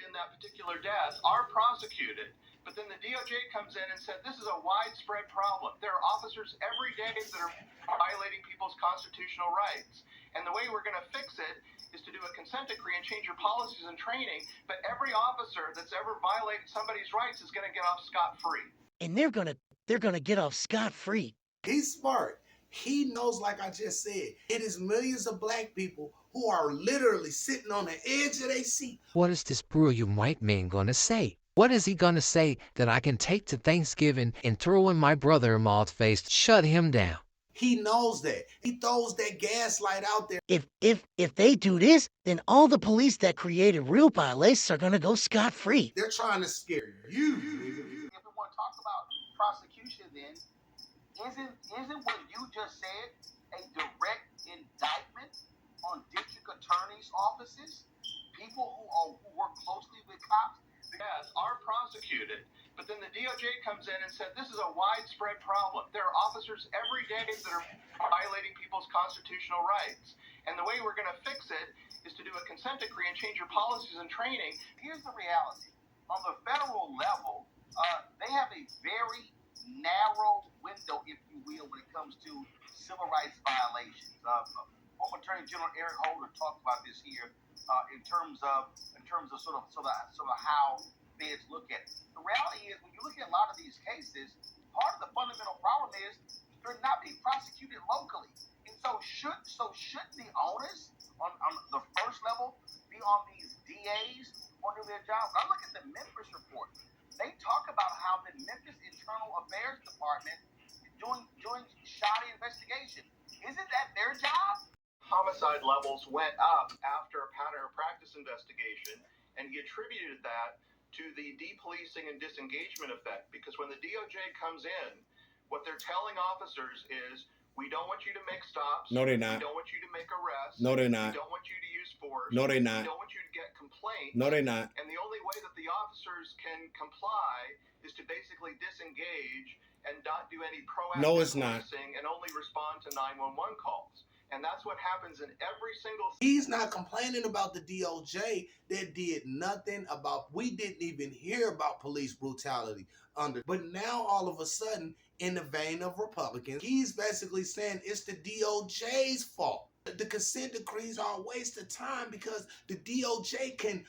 involved in that particular death are prosecuted. But then the DOJ comes in and said this is a widespread problem. There are officers every day that are violating people's constitutional rights. And the way we're going to fix it is to do a consent decree and change your policies and training. But every officer that's ever violated somebody's rights is going to get off scot-free. And they're gonna get off scot-free. He's smart. He knows, like I just said, it is millions of black people who are literally sitting on the edge of their seat. What is this brilliant white man gonna say? What is he gonna say that I can take to Thanksgiving and throw in my brother-in-law's face to shut him down? He knows that. He throws that gaslight out there. If they do this, then all the police that created real violations are gonna go scot-free. They're trying to scare you. If we want to talk about prosecution, then isn't what you just said a direct indictment on district attorneys' offices, people who work closely with cops? Yes, are prosecuted. But then the DOJ comes in and said this is a widespread problem. There are officers every day that are violating people's constitutional rights. And the way we're going to fix it is to do a consent decree and change your policies and training. Here's the reality. On the federal level, they have a very narrow window, if you will, when it comes to civil rights violations. Former Attorney General Eric Holder talked about this here in terms of sort of how feds look at it. The reality is, when you look at a lot of these cases, part of the fundamental problem is they're not being prosecuted locally, and so should the onus on the first level be on these DAs on doing their job? When I look at the Memphis report, they talk about how the Memphis Internal Affairs Department is doing shoddy investigation. Isn't that their job? Homicide levels went up after a pattern of practice investigation, and he attributed that to the depolicing and disengagement effect. Because when the DOJ comes in, what they're telling officers is, we don't want you to make stops. No, they're not. We don't want you to make arrests. No, they're not. We don't want you to use force. No, they're not. We don't want you to get complaints. No, they're not. And the only way that the officers can comply is to basically disengage and not do any proactive policing and only respond to 911 calls. And that's what happens in every single... He's not complaining about the DOJ that did nothing about... We didn't even hear about police brutality under... But now, all of a sudden, in the vein of Republicans, he's basically saying it's the DOJ's fault. The consent decrees are a waste of time because the DOJ can,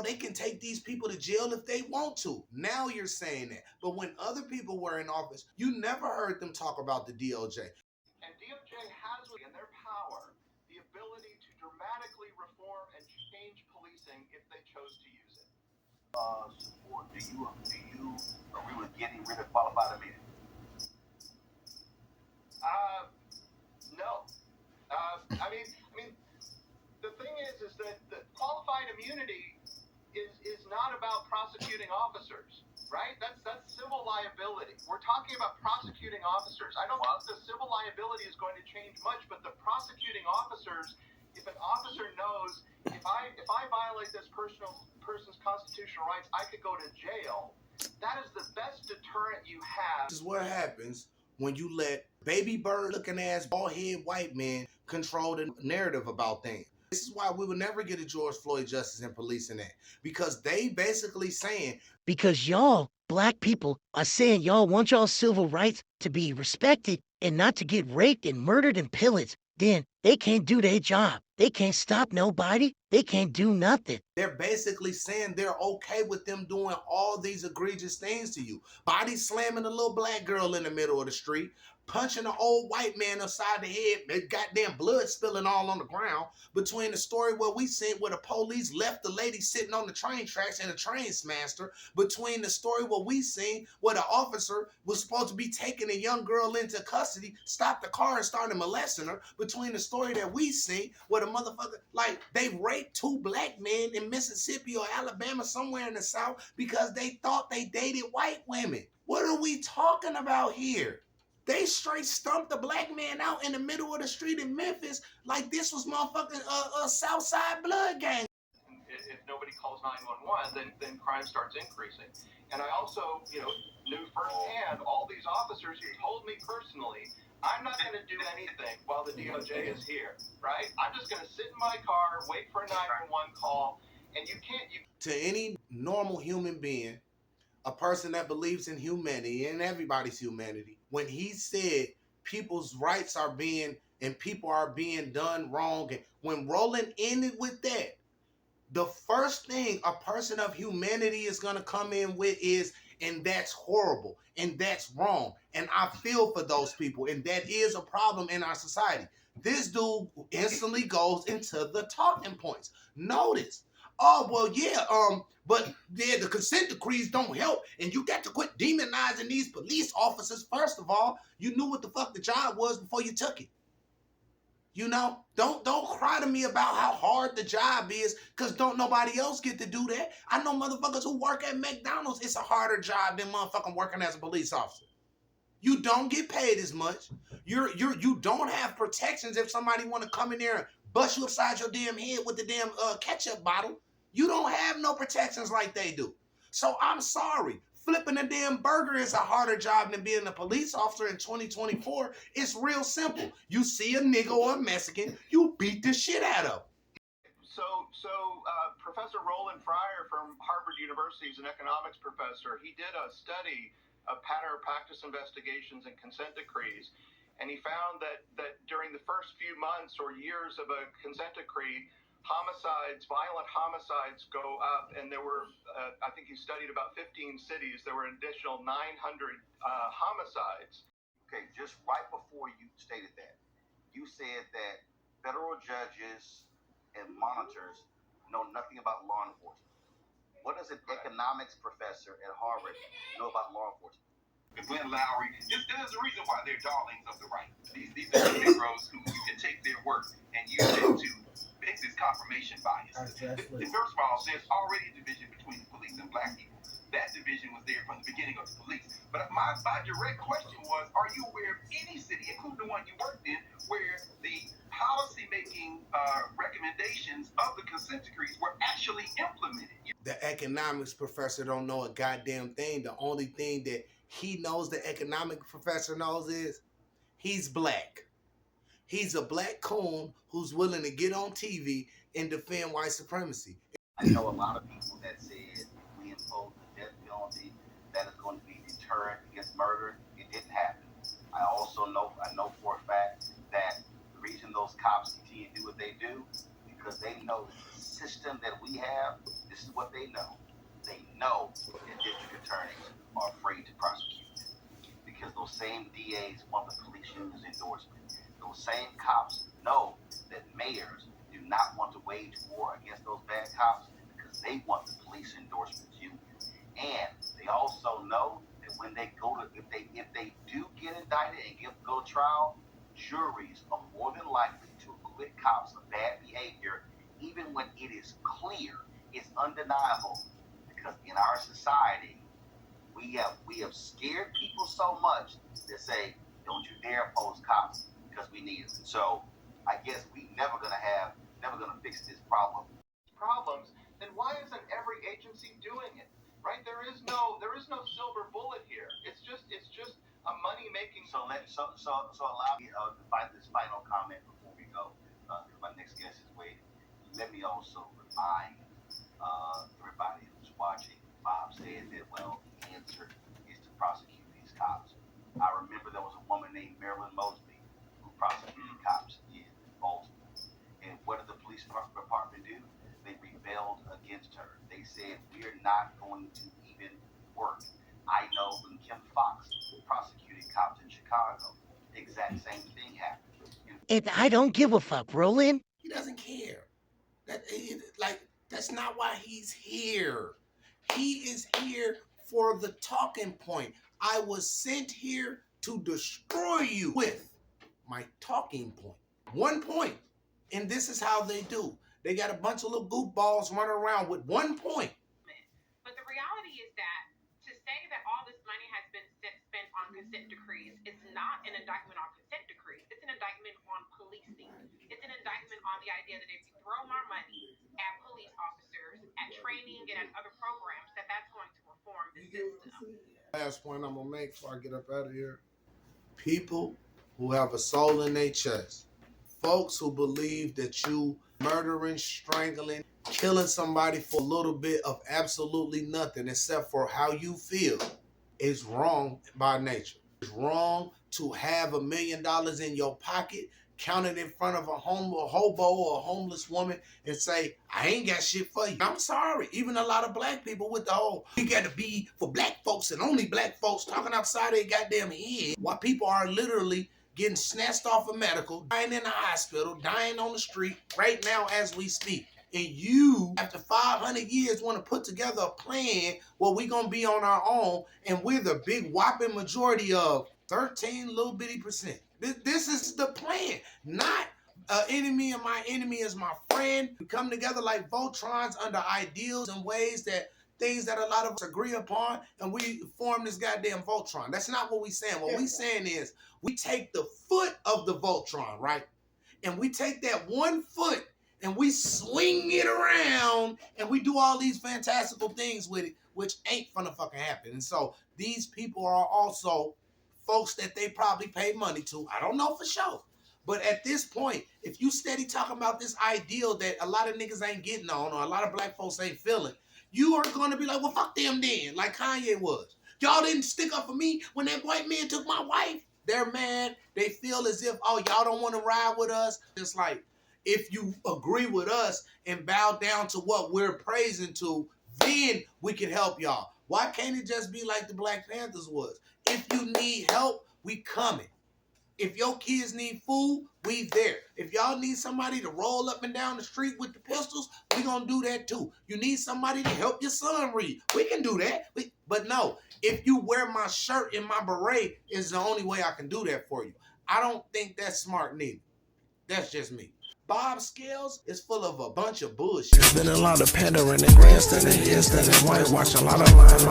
they can take these people to jail if they want to. Now you're saying that. But when other people were in office, you never heard them talk about the DOJ. And DOJ has in their power the ability to dramatically reform and change policing if they chose to use it. Support, do you agree with getting rid of qualified immunity? No. I mean, the thing is that the qualified immunity is not about prosecuting officers, right? That's civil liability. We're talking about prosecuting officers. I don't think the civil liability is going to change much, but the prosecuting officers, if an officer knows if I violate this person's constitutional rights, I could go to jail. That is the best deterrent you have. This is what happens when you let baby bird looking ass bald head white men control the narrative about things. This is why we will never get a George Floyd Justice and Policing Act, because they basically saying, because y'all, black people, are saying y'all want y'all civil rights to be respected and not to get raped and murdered and pillaged. Then they can't do their job. They can't stop nobody. They can't do nothing. They're basically saying they're okay with them doing all these egregious things to you. Body slamming a little black girl in the middle of the street, punching an old white man upside the head, goddamn blood spilling all on the ground. Between the story where we seen where the police left the lady sitting on the train tracks and the train smashed her, between the story where we seen where the officer was supposed to be taking a young girl into custody, stopped the car and started molesting her, between the story that we seen where the motherfucker, like, they raped 2 black men in Mississippi or Alabama, somewhere in the South, because they thought they dated white women. What are we talking about here? They straight stumped the black man out in the middle of the street in Memphis like this was motherfucking Southside blood gang. If nobody calls 911, then crime starts increasing. And I also, knew firsthand all these officers who told me personally, I'm not going to do anything while the DOJ is here, right? I'm just going to sit in my car, wait for a 911 call, and you can't. To any normal human being, a person that believes in humanity and everybody's humanity, when he said people's rights are being and people are being done wrong, and when Roland ended with that, the first thing a person of humanity is going to come in with is, and that's horrible, and that's wrong, and I feel for those people, and that is a problem in our society. This dude instantly goes into the talking points. Notice, oh well, yeah, but yeah, the consent decrees don't help, and you got to quit demonizing these police officers. First of all, you knew what the fuck the job was before you took it. You know, don't cry to me about how hard the job is, because don't nobody else get to do that. I know motherfuckers who work at McDonald's. It's a harder job than motherfucking working as a police officer. You don't get paid as much. You don't have protections if somebody want to come in there and bust you upside your damn head with the damn ketchup bottle. You don't have no protections like they do. So I'm sorry. Flipping a damn burger is a harder job than being a police officer in 2024. It's real simple. You see a nigga or a Mexican, you beat the shit out of him. So Professor Roland Fryer from Harvard University is an economics professor. He did a study of pattern or practice investigations and consent decrees, and he found that during the first few months or years of a consent decree, violent homicides go up, and there were, I think he studied about 15 cities. There were an additional 900 homicides. Okay, just right before you stated that, you said that federal judges and monitors know nothing about law enforcement. What does an economics professor at Harvard know about law enforcement? Glenn Lowry, there's a reason why they're darlings of the right. These are the Negroes who you can take their work and use it to fix this confirmation bias. First of all, there's already a division between the police and black people. That division was there from the beginning of the police. But my direct question was, are you aware of any city, including the one you worked in, where the policy-making recommendations of the consent decrees were actually implemented? The economics professor don't know a goddamn thing. The only thing that he knows the economic professor knows is he's black. He's a black coon who's willing to get on TV and defend white supremacy. I know a lot of people that said we impose the death penalty, that is going to be deterrent against murder. It didn't happen. I know for a fact that the reason those cops continue to do what they do, because they know the system that we have, this is what they know. They know that district attorneys are afraid to prosecute, because those same DAs want the police union's endorsement. Those same cops know that mayors do not want to wage war against those bad cops because they want the police endorsement union. And they also know that when they if they do get indicted and go to trial, juries are more than likely to acquit cops of bad behavior, even when it is clear, it's undeniable, because in our society, we have scared people so much that say, don't you dare oppose cops, because we need them. So I guess we never gonna fix this problem. Problems, then why isn't every agency doing it? Right? There is no silver bullet here. It's just a money making. So allow me to find this final comment before we go. My next guest is waiting. Let me also remind everybody who's watching. Bob said that, well, the answer is to prosecute these cops. I remember there was a woman named Marilyn Mosby who prosecuted cops in Baltimore. And what did the police department do? They rebelled against her. They said, we're not going to even work. I know when Kim Foxx prosecuted cops in Chicago, the exact same thing happened. And I don't give a fuck, Roland. He doesn't care. That's not why he's here. He is here for the talking point. I was sent here to destroy you with my talking point. One point. And this is how they do. They got a bunch of little goofballs running around with one point. But the reality is that to say that all this money has been spent on consent decrees is not an indictment on consent decrees. It's an indictment on policing. It's an indictment on the idea that if you throw more money at police officers, at training, and at other programs, that's going to reform the system. Last point I'm gonna make before I get up out of here. People who have a soul in their chest. Folks who believe that you murdering, strangling, killing somebody for a little bit of absolutely nothing except for how you feel is wrong by nature. It's wrong to have $1 million in your pocket, count it in front of a hobo or a homeless woman and say, I ain't got shit for you. I'm sorry. Even a lot of black people with the whole, we got to be for black folks and only black folks talking outside their goddamn head, while people are literally getting snatched off of medical, dying in the hospital, dying on the street right now as we speak. And you, after 500 years, want to put together a plan where we're going to be on our own, and we're the big whopping majority of 13 little bitty percent. This is the plan, not enemy and my enemy is my friend. We come together like Voltrons under ideals and ways that things that a lot of us agree upon, and we form this goddamn Voltron. That's not what we saying. What we saying is we take the foot of the Voltron, right? And we take that 1 foot and we swing it around and we do all these fantastical things with it, which ain't gonna fucking happen. And so these people are also folks that they probably pay money to. I don't know for sure. But at this point, if you steady talking about this ideal that a lot of niggas ain't getting on or a lot of black folks ain't feeling, you are going to be like, well, fuck them then, like Kanye was. Y'all didn't stick up for me when that white man took my wife. They're mad. They feel as if, oh, y'all don't want to ride with us. It's like, if you agree with us and bow down to what we're praising to, then we can help y'all. Why can't it just be like the Black Panthers was? If you need help, we coming. If your kids need food, we there. If y'all need somebody to roll up and down the street with the pistols, we gonna do that too. You need somebody to help your son read, we can do that. But no, if you wear my shirt and my beret is the only way I can do that for you. I don't think that's smart neither. That's just me. Bob Scales is full of a bunch of bullshit. There's been a lot of pandering and grandstanding, yes, that is white, watch a lot of line.